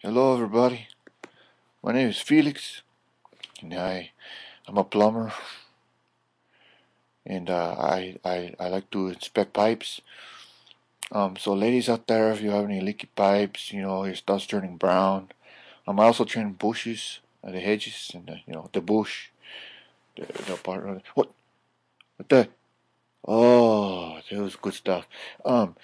Hello, everybody. My name is Felix, and I'm a plumber, and I like to inspect pipes. So ladies out there, if you have any leaky pipes, your stuff's turning brown. I also trimming bushes, the hedges, and the bush, the part of what that? Oh, that was good stuff. Um,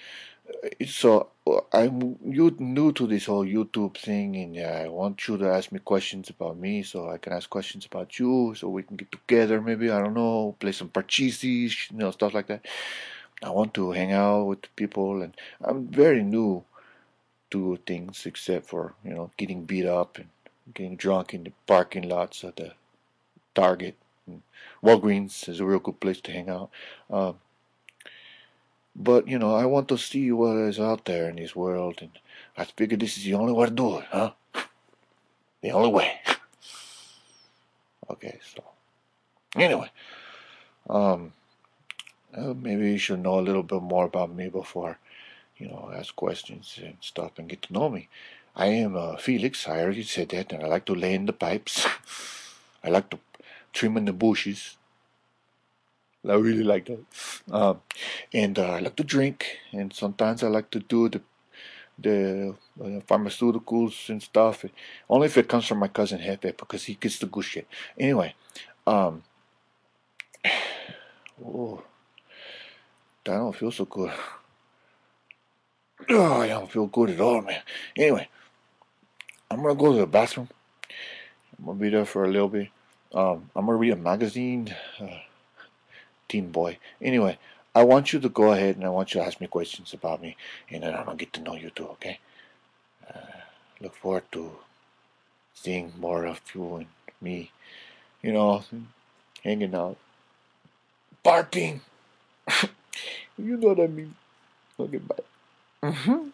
So I'm you new to this whole YouTube thing, and I want you to ask me questions about me, so I can ask questions about you, so we can get together. Maybe I don't know, play some parcheesi, stuff like that. I want to hang out with people, and I'm very new to things, except for getting beat up and getting drunk in the parking lots of the Target. And Walgreens is a real good place to hang out. Um, But, I want to see what is out there in this world, and I figure this is the only way to do it, huh? The only way. Okay, so, anyway, um, maybe you should know a little bit more about me before, ask questions and stuff and get to know me. I am Felix, I already said that, and I like to lay in the pipes. I like to trim in the bushes. I really like that. And I like to drink, and sometimes I like to do the pharmaceuticals and stuff. Only if it comes from my cousin Hefe because he gets the good shit. Anyway, um, oh, that don't feel so good. Oh, I don't feel good at all, man. Anyway, I'm gonna go to the bathroom. I'm gonna be there for a little bit. I'm gonna read a magazine. Teen boy. Anyway, I want you to go ahead and I want you to ask me questions about me, and then I'm gonna get to know you too. Okay? Look forward to seeing more of you and me. You know, hanging out, barking. You know what I mean. Okay, bye. Mm-hmm.